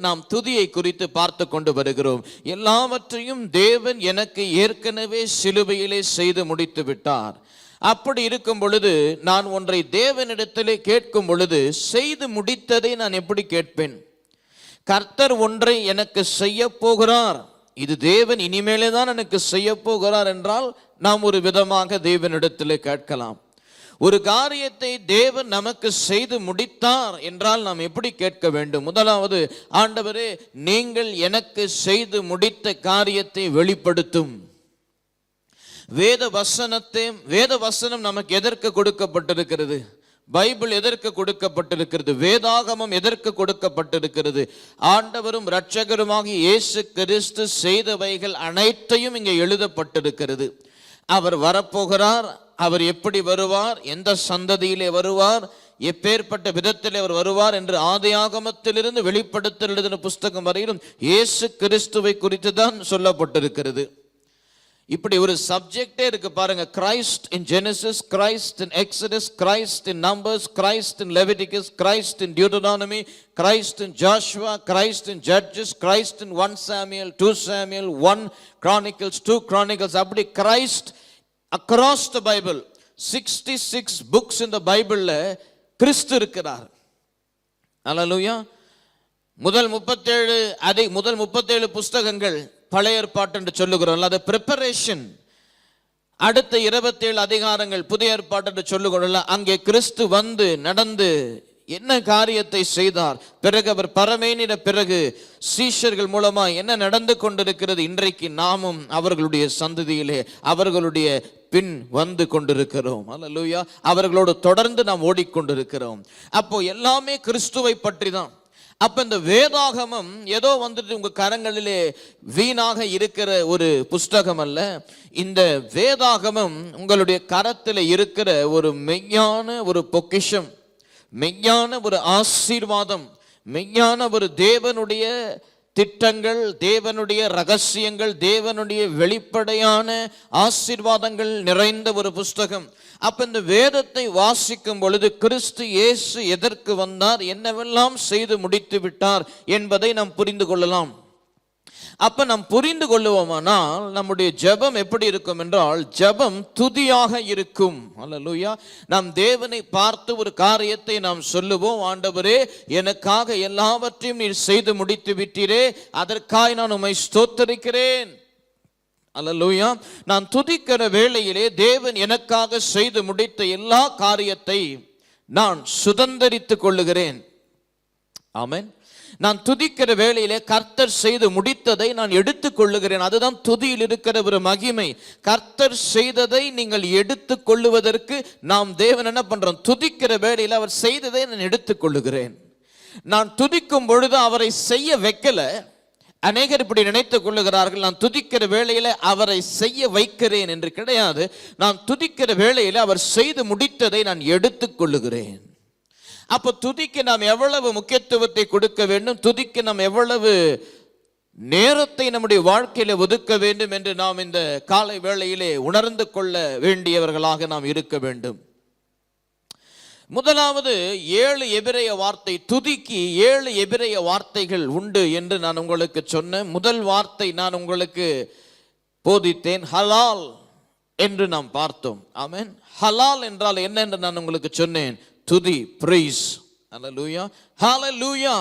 நாம் துதியை குறித்து பார்த்து கொண்டு வருகிறோம். எல்லாவற்றையும் தேவன் எனக்கு ஏற்கனவே சிலுவையிலே செய்து முடித்து விட்டார். அப்படி இருக்கும் பொழுது நான் ஒன்றை தேவனிடத்திலே கேட்கும் பொழுது செய்து முடித்ததை நான் எப்படி கேட்பேன்? கர்த்தர் ஒன்றை எனக்கு செய்ய போகிறார், இது தேவன் இனிமேலே தான் எனக்கு செய்ய போகிறார் என்றால் நாம் ஒரு விதமாக தேவனிடத்திலே கேட்கலாம். ஒரு காரியத்தை தேவன் நமக்கு செய்து முடித்தார் என்றால் நாம் எப்படி கேட்க வேண்டும்? முதலாவது, ஆண்டவரே நீங்கள் எனக்கு செய்து முடித்த காரியத்தை வெளிப்படுத்தும். வேத வசனம் நமக்கு எதற்கு கொடுக்கப்பட்டிருக்கிறது? பைபிள் எதற்கு கொடுக்கப்பட்டிருக்கிறது? வேதாகமம் எதற்கு கொடுக்கப்பட்டிருக்கிறது? ஆண்டவரும் இரட்சகருமாகிய இயேசு கிறிஸ்து செய்தவைகள் அனைத்தையும் இங்கே எழுதப்பட்டிருக்கிறது. அவர் வரப்போகிறார், அவர் எப்படி வருவார், எந்த சந்ததியிலே வருவார், எப்பேற்பட்ட விதத்தில் அவர் வருவார் என்று ஆதியாகமத்திலிருந்து வெளிப்படுத்தல் எழுதின புஸ்தகம் வரையிலும் இயேசு கிறிஸ்துவை குறித்து தான் சொல்லப்பட்டிருக்கிறது. இப்படி ஒரு சப்ஜெக்டே இருக்கு பாருங்க. Christ in Genesis, Christ in Exodus, Christ in Numbers, Christ in Leviticus, Christ in Deuteronomy, Christ in Joshua, Christ in Judges, Christ in 1 Samuel, 2 Samuel, 1 Chronicles, 2 Chronicles. அப்படி Christ across the Bible 66 books in the Bible கிறிஸ்து இருக்கிறார். அல்லேலூயா. முதல் 37 புஸ்தகங்கள் பழைய ஏற்பாட்டு என்று சொல்லுகிறோம். அது பிரிப்பரேஷன். அடுத்த 27 அதிகாரங்கள் புதிய ஏற்பாட்டு என்று சொல்லுகிறோம். அங்கே கிறிஸ்து வந்து நடந்து என்ன காரியத்தை செய்தார், பிறகு அவர் பரமேனிட பிறகு சீஷர்கள் மூலமா என்ன நடந்து கொண்டிருக்கிறது, இன்றைக்கு நாமும் அவர்களுடைய சந்ததியிலே அவர்களுடைய பின் வந்து கொண்டிருக்கிறோம். அல்லேலூயா. அவர்களோடு தொடர்ந்து நாம் ஓடிக்கொண்டிருக்கிறோம். அப்போ எல்லாமே கிறிஸ்துவை பற்றி தான். அப்ப இந்த வேதாகமம் ஏதோ வந்துட்டு உங்க கரங்களிலே வீணாக இருக்கிற ஒரு புஸ்தகம் அல்ல. இந்த வேதாகமம் உங்களுடைய கரத்தில் இருக்கிற ஒரு மெய்யான ஒரு பொக்கிஷம், மெய்யான ஒரு ஆசீர்வாதம், மெய்யான ஒரு தேவனுடைய திட்டங்கள், தேவனுடைய ரகசியங்கள், தேவனுடைய வெளிப்படையான ஆசீர்வாதங்கள் நிறைந்த ஒரு புஸ்தகம். அப்ப இந்த வேதத்தை வாசிக்கும் பொழுது கிறிஸ்து இயேசு எதற்கு வந்தார், என்னவெல்லாம் செய்து முடித்து விட்டார் என்பதை நாம் புரிந்து கொள்ளலாம். அப்ப நாம் புரிந்து கொள்ளுவோமானால் நம்முடைய ஜெபம் எப்படி இருக்கும் என்றால், ஜெபம் துதியாக இருக்கும். அல்லேலூயா. நாம் தேவனை பார்த்து ஒரு காரியத்தை நாம் சொல்லுவோம், ஆண்டவரே எனக்காக எல்லாவற்றையும் நீர் செய்து முடித்து விட்டீரே, அதற்காக நான் உம்மை ஸ்தோத்தரிக்கிறேன். அல்லேலூயா. நான் துதிக்கிற வேளையிலே தேவன் எனக்காக செய்து முடித்த எல்லா காரியத்தை நான் சுதந்தரித்துக் கொள்ளுகிறேன். ஆமென். நான் துதிக்கிற வேளையிலே கர்த்தர் செய்து முடித்ததை நான் எடுத்துக் கொள்ளுகிறேன். அதுதான் துதியில் இருக்கிற ஒரு மகிமை. கர்த்தர் செய்ததை நீங்கள் எடுத்துக் கொள்ளுவதற்கு நாம் தேவன் என்ன பண்றோம்? துதிக்கிற வேளையில அவர் செய்ததை நான் எடுத்துக் கொள்ளுகிறேன். நான் துதிக்கும் பொழுது அவரை செய்ய வைக்கல. அநேகர் இப்படி நினைத்துக் கொள்ளுகிறார்கள், நான் துதிக்கிற வேளையில அவரை செய்ய வைக்கிறேன் என்று. கிடையாது. நான் துதிக்கிற வேளையில அவர் செய்து முடித்ததை நான் எடுத்துக் கொள்ளுகிறேன். அப்போ துதிக்கு நாம் எவ்வளவு முக்கியத்துவத்தை கொடுக்க வேண்டும், துதிக்கு நாம் எவ்வளவு நேரத்தை நம்முடைய வாழ்க்கையில ஒதுக்க வேண்டும் என்று நாம் இந்த காலை வேளையிலே உணர்ந்து கொள்ள வேண்டியவர்களாக நாம் இருக்க வேண்டும். முதலாவது 7 எபிரேய வார்த்தை, துதிக்கு 7 எபிரேய வார்த்தைகள் உண்டு என்று நான் உங்களுக்கு சொன்னேன். முதல் வார்த்தை நான் உங்களுக்கு போதித்தேன், ஹலால் என்று நாம் பார்த்தோம். ஆமென். ஹலால் என்றால் என்ன என்று நான் உங்களுக்கு சொன்னேன். துதி, praise. ஹalleluya. ஹalleluya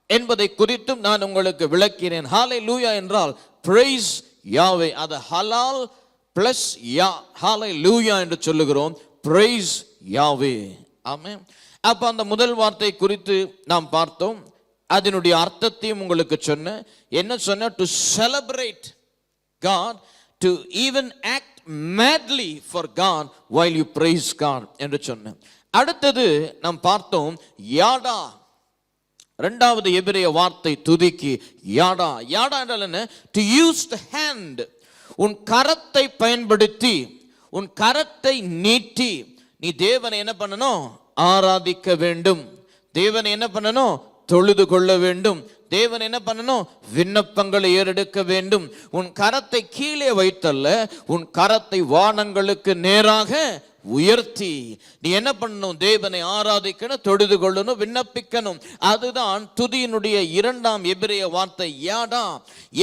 என்பதை குறித்தும் நான் உங்களுக்கு விளக்கினேன். ஹalleluya என்றால் praise Yahweh. அது ஹலால் பிளஸ் யா, ஹalleluya என்று சொல்லுகிறோம். praise Yahweh. ஆமென். அப்ப அந்த முதல் வார்த்தை குறித்து நாம் பார்த்தோம். அதனுடைய அர்த்தத்தையும் உங்களுக்கு சொன்னேன். என்ன சொன்ன? to celebrate God, to even act madly for God while you praise God என்று சொன்னேன். அடுத்தது நாம் பார்த்தோம் யாடா. இரண்டாவது எபிரேய வார்த்தை துதிக்கு யாடா. யாடா என்றால் என்ன? To use the hand. உன் கரத்தை பயன்படுத்தி, உன் கரத்தை நீட்டி நீ தேவனை என்ன பண்ணணும்? ஆராதிக்க வேண்டும். தேவனை என்ன பண்ணணும்? தொழுது கொள்ள வேண்டும். தேவன் என்ன பண்ணணும்? விண்ணப்பங்களை ஏறெடுக்க வேண்டும். உன் கரத்தை கீழே வைத்தல்ல, உன் கரத்தை வானங்களுக்கு நேராக உயர்த்தி நீ என்ன பண்ணணும்? தேவனை ஆராதிக்கணும், தொழுது கொள்ளணும், விண்ணப்பிக்கணும். அதுதான் துதியினுடைய இரண்டாம் எபிரேய வார்த்தை யாடா.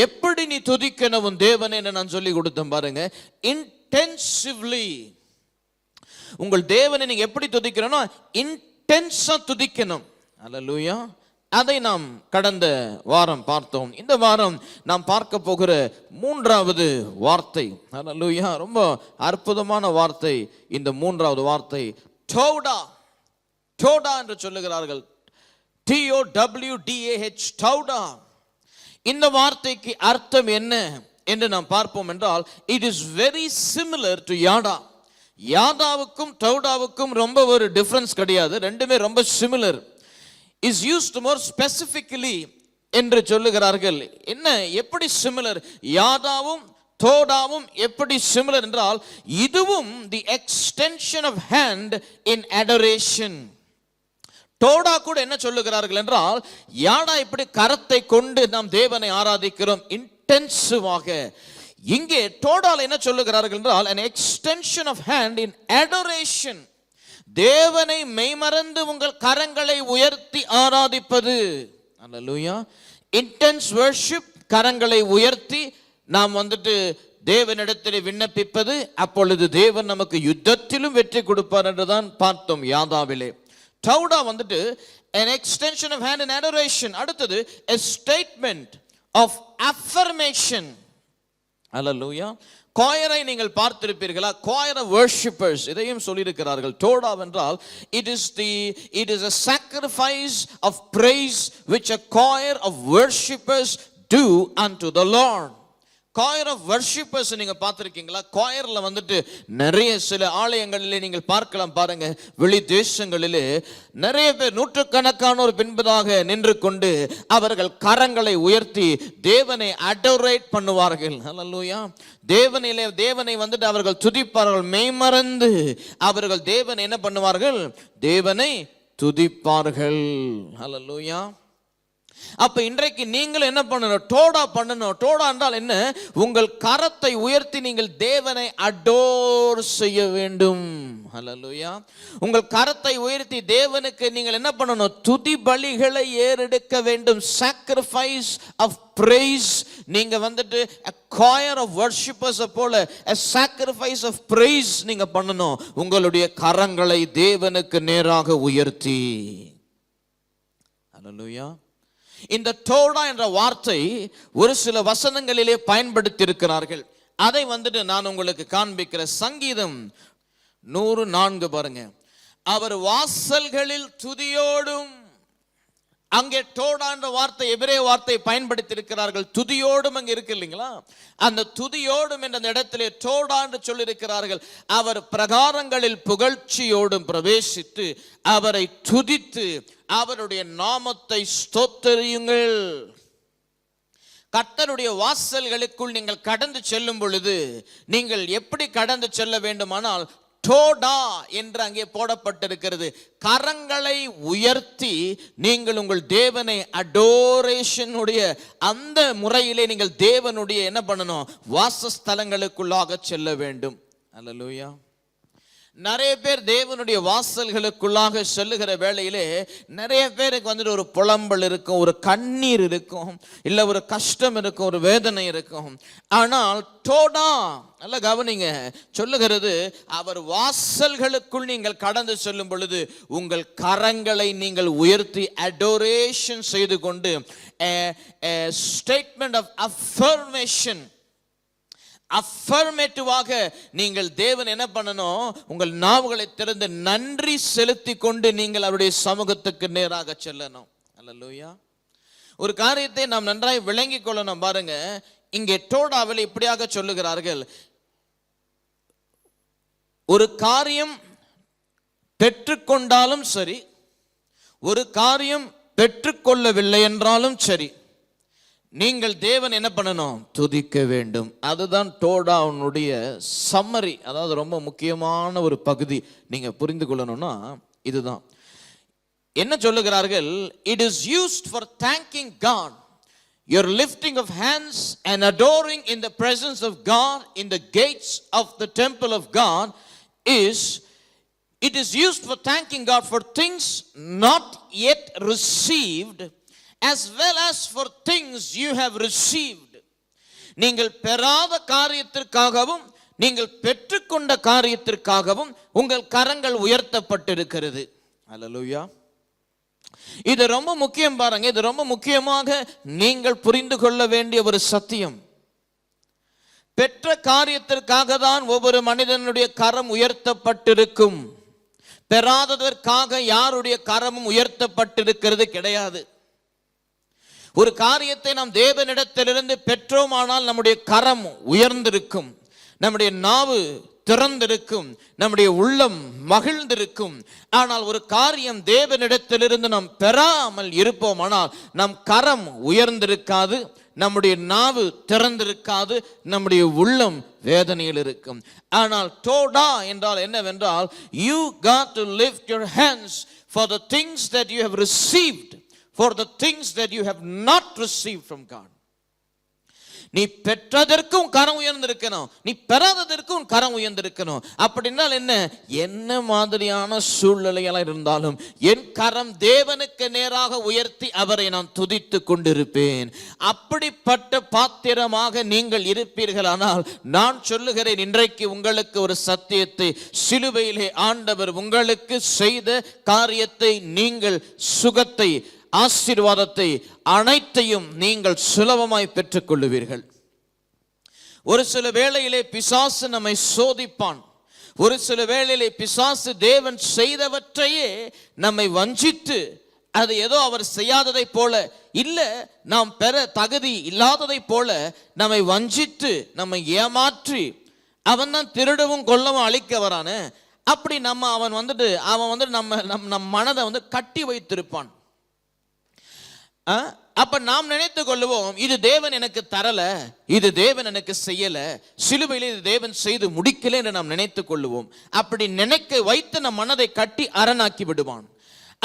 எப்படி நீ துதிக்கணும் தேவனை நான் சொல்லி கொடுத்தேன் பாருங்க. இன்டென்சிவ்லி உங்கள் தேவனை நீங்க எப்படி துதிக்கணும்? இன்டென்ஸா துதிக்கணும். அல்லேலூயா. அதை நாம் கடந்த வாரம் பார்த்தோம். இந்த வாரம் நாம் பார்க்க போகிற மூன்றாவது வார்த்தை, அல்லேலூயா, ரொம்ப அற்புதமான வார்த்தை. இந்த மூன்றாவது வார்த்தை டோடா. டோடா என்று சொல்லுகிறார்கள். TOWDAH, டோடா. இந்த வார்த்தைக்கு அர்த்தம் என்ன என்று நாம் பார்ப்போம் என்றால், it is very similar to yada. யாதாவுக்கும் டோடாவுக்கும் ரொம்ப ஒரு டிஃபரன்ஸ் கிடையாது, ரெண்டுமே ரொம்ப similar. is used more specifically என்று சொல்லுகிறார்கள். என்ன, எப்படி சிமிலர்? யாதாவும் தோடாவும் எப்படி சிமிலர் என்றால், இதுவும் the extension of hand in adoration. தோடா கூட என்ன சொல்லுகிறார்கள் என்றால், யாடா இப்படி கரத்தை கொண்டு நாம் தேவனை ஆராதிக்கிறோம் இன்டென்சிவாக. இங்கே தோடால என்ன சொல்லுகிறார்கள் என்றால், an extension of hand in adoration. தேவனை மெய்மறந்து உங்கள் கரங்களை உயர்த்தி ஆராதிப்பது. அல்லேலூயா. இன்டென்ஸ் வர்ஷிப், கரங்களை உயர்த்தி நாம் தேவனிடத்தில் விண்ணப்பிப்பது. அப்பொழுது தேவன் நமக்கு யுத்தத்திலும் வெற்றி கொடுப்பார் என்றுதான் பார்த்தோம் யாதாவிலே. Todah an extension of hand in adoration. அடுத்தது a statement of affirmation. அல்லேலூயா. கோயரை நீங்கள் பார்த்திருப்பீர்களா? கோயர் ஆஃப் வர்ஷிப்பர்ஸ் இதையும் சொல்லியிருக்கிறார்கள். டோடா என்றால் it is a sacrifice of praise which a choir of worshippers do unto the Lord. choir of worshippers நீங்க பார்த்திருக்கீங்களா? choirல நிறைய சில ஆலயங்களிலே நீங்கள் பார்க்கலாம் பாருங்க. வெளி தேசங்களிலே நிறைய பேர் நூற்றுக்கணக்கானோர் பின்பதாக நின்று கொண்டு அவர்கள் கரங்களை உயர்த்தி தேவனை அடோரேட் பண்ணுவார்கள். அல்லேலூயா. தேவனை அவர்கள் துதிப்பார்கள். மெய்மறந்து அவர்கள் தேவனை என்ன பண்ணுவார்கள்? தேவனை துதிப்பார்கள். அல்லேலூயா. அப்ப இன்றைக்கு நீங்கள் என்ன பண்ணணும்? டோடா பண்ணணும். டோடா என்றால் என்ன? உங்கள் கரத்தை உயர்த்தி நீங்கள் தேவனை அடோர் செய்ய வேண்டும். ஹல்லேலூயா. உங்கள் கரத்தை உயர்த்தி தேவனுக்கு நீங்கள் என்ன பண்ணணும்? துதி பலிகளை ஏறெடுக்க வேண்டும். sacrifice of praise. நீங்க a choir of worshippers போல a sacrifice of praise நீங்க பண்ணணும். உங்களுடைய கரங்களை தேவனுக்கு நேராக உயர்த்தி. ஹல்லேலூயா. இந்த டோடா என்ற வார்த்தை ஒரு சில வசனங்களிலே பயன்படுத்தி இருக்கிறார்கள். அதை நான் உங்களுக்கு காண்பிக்கிற சங்கீதம் 104 பாருங்க. அவர் வாசல்களில் துதியோடும், அங்கே டோடா என்ற வார்த்தை எபிரேய வார்த்தை பயன்படுத்தி இருக்கிறார்கள். துதியோடும் அங்கே இருக்கு இல்லைங்களா? அந்த துதியோடும் என்ற இடத்திலே டோடா என்று சொல்லியிருக்கிறார்கள். அவர் பிரகாரங்களில் புகழ்ச்சியோடும் பிரவேசித்து அவரை துதித்து அவருடைய நாமத்தை ஸ்தோத்திரியுங்கள். கர்த்தருடைய வாசல்களுக்குள் நீங்கள் கடந்து செல்லும் பொழுது நீங்கள் எப்படி கடந்து செல்ல வேண்டுமானால், டோடா என்று அங்கே போடப்பட்டிருக்கிறது. கரங்களை உயர்த்தி நீங்கள் உங்கள் தேவனை அடோரேஷன் அந்த முறையிலே நீங்கள் தேவனுடைய என்ன பண்ணணும்? வாசஸ்தலங்களுக்குள்ளாக செல்ல வேண்டும். அல்லேலூயா. நிறைய பேர் தேவனுடைய வாசல்களுக்குள்ளாக செல்லுகிற வேளையிலே நிறைய பேருக்கு ஒரு புலம்பல் இருக்கும், ஒரு கண்ணீர் இருக்கும், இல்ல ஒரு கஷ்டம் இருக்கும், ஒரு வேதனை இருக்கும். ஆனால் டோடா, நல்ல கவனிங்க, சொல்லுகிறது அவர் வாசல்களுக்குள் நீங்கள் கடந்து செல்லும் பொழுது உங்கள் கரங்களை நீங்கள் உயர்த்தி அடோரேஷன் செய்து கொண்டு ஸ்டேட்மெண்ட் ஆஃப் அஃபர்மேஷன், அஃபர்மேட்டிவாக நீங்கள் தேவன் என்ன பண்ணணும்? உங்கள் நாவுகளை திறந்து நன்றி செலுத்தி கொண்டு நீங்கள் அவருடைய சமூகத்துக்கு நேராக செல்லணும். அல்லேலூயா. ஒரு காரியத்தை நாம் நன்றாய் விளங்கிக் கொள்ளணும் பாருங்க. இங்கே டோடாவில் இப்படியாக சொல்லுகிறார்கள், ஒரு காரியம் பெற்றுக்கொண்டாலும் சரி, ஒரு காரியம் பெற்றுக்கொள்ளவில்லை என்றாலும் சரி, நீங்கள் தேவன் என்ன பண்ணணும்? துதிக்க வேண்டும். அதுதான் டோடாவுடைய சம்மரி. அதாவது ரொம்ப முக்கியமான ஒரு பகுதி நீங்க புரிந்து கொள்ளணும்னா இதுதான். என்ன சொல்லுகிறார்கள்? It is used for thanking God. Your lifting of hands and adoring in the presence of God in the gates of the temple of God is It is used for thanking God for things not yet received as well as for things you have received. நீங்கள் பெறாத காரியத்திற்காகவும் நீங்கள் பெற்றுக்கொண்ட காரியத்திற்காகவும் உங்கள் கரங்கள் உயர்த்தப்பட்டிருக்கிறது. அல்லேலூயா. இது ரொம்ப முக்கியம் பாருங்க. இது ரொம்ப முக்கியமாக நீங்கள் புரிந்து கொள்ள வேண்டிய ஒரு சத்தியம். பெற்ற காரியத்திற்காக தான் ஒவ்வொரு மனிதனுடைய கரம் உயர்த்தப்பட்டிருக்கும். பெறாததற்காக யாருடைய கரமும் உயர்த்தப்பட்டிருக்கிறது கிடையாது. ஒரு காரியத்தை நாம் தேவனிடத்திலிருந்து பெற்றோமானால் நம்முடைய கரம் உயர்ந்திருக்கும், நம்முடைய நாவு திறந்திருக்கும், நம்முடைய உள்ளம் மகிழ்ந்திருக்கும். ஆனால் ஒரு காரியம் தேவனிடத்திலிருந்து நாம் பெறாமல் இருப்போமானால் நம் கரம் உயர்ந்திருக்காது, நம்முடைய நாவு திறந்திருக்காது, நம்முடைய உள்ளம் வேதனையில் இருக்கும். ஆனால் டோடா என்றால் என்னவென்றால், you got to lift your hands for the things that you have received, for the things that you have not received from God. நீ பெற்றதற்கும் கரம் உயர்ந்திருக்கணும், நீ பெறாததற்கும் கரம் உயர்ந்திருக்கணும். அப்படின்னால் என்ன மாதிரியான சூழ்நிலையெல்லாம் இருந்தாலும் என் கரம் தேவனுக்கு நேராக உயர்த்தி அவரை நான் துதித்து கொண்டிருப்பேன். அப்படிப்பட்ட பாத்திரமாக நீங்கள் இருப்பீர்களானால் நான் சொல்லுகிறேன், இன்றைக்கு உங்களுக்கு ஒரு சத்தியத்தை, சிலுவையிலே ஆண்டவர் உங்களுக்கு செய்த காரியத்தை, நீங்கள் சுகத்தை, ஆசீர்வாதத்தை அனைத்தையும் நீங்கள் சுலபமாய் பெற்றுக் கொள்ளுவீர்கள். ஒரு சில வேளையிலே பிசாசு நம்மை சோதிப்பான். ஒரு சில வேளையிலே பிசாசு தேவன் செய்தவற்றையே நம்மை வஞ்சித்து, அது ஏதோ அவர் செய்யாததை போல, இல்ல நாம் பெற தகுதி இல்லாததை போல நம்மை வஞ்சித்து நம்மை ஏமாற்றி, அவன் தான் திருடவும் கொல்லவும் அழிக்க வரான. அப்படி அவன் வந்துட்டு நம்ம மனதை கட்டி வைத்திருப்பான். அப்ப நாம் நினைத்து கொள்ளுவோம், இது தேவன் எனக்கு தரல, இது தேவன் எனக்கு செய்யல, சிலுவையில் இது தேவன் செய்து முடிக்கல என்று நாம் நினைத்து கொள்ளுவோம். அப்படி நினைக்க வைத்து நம் மனதை கட்டி அரணாக்கி விடுவான்.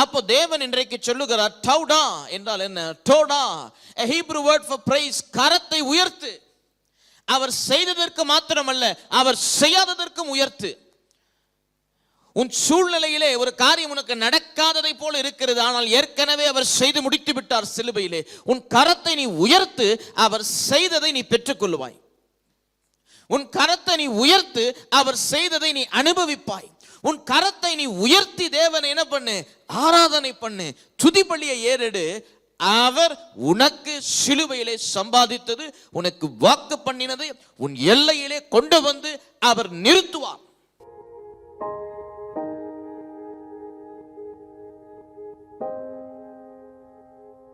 அப்போ தேவன் இன்றைக்கு சொல்லுகிறார், டவுடா என்றால் என்ன? Toda, a Hebrew word for praise. கரத்தை உயர்த்து. அவர் செய்ததற்கு மாத்திரமல்ல, அவர் செய்யாததற்கும் உயர்த்து. உன் சூழ்நிலையிலே ஒரு காரியம் உனக்கு நடக்காததை போல இருக்கிறது, ஆனால் ஏற்கனவே அவர் செய்து முடித்து விட்டார் சிலுவையிலே. உன் கரத்தை நீ உயர்த்து, அவர் செய்ததை நீ பெற்றுக்கொள்வாய். உன் கரத்தை நீ உயர்த்து, அவர் செய்ததை நீ அனுபவிப்பாய். உன் கரத்தை நீ உயர்த்தி தேவனை என்ன பண்ணு? ஆராதனை பண்ணு, துதிபலியை ஏறெடு. அவர் உனக்கு சிலுவையிலே சம்பாதித்தது, உனக்கு வாக்கு பண்ணினது உன் எல்லையிலே கொண்டு வந்து அவர் நிறுத்துவார்.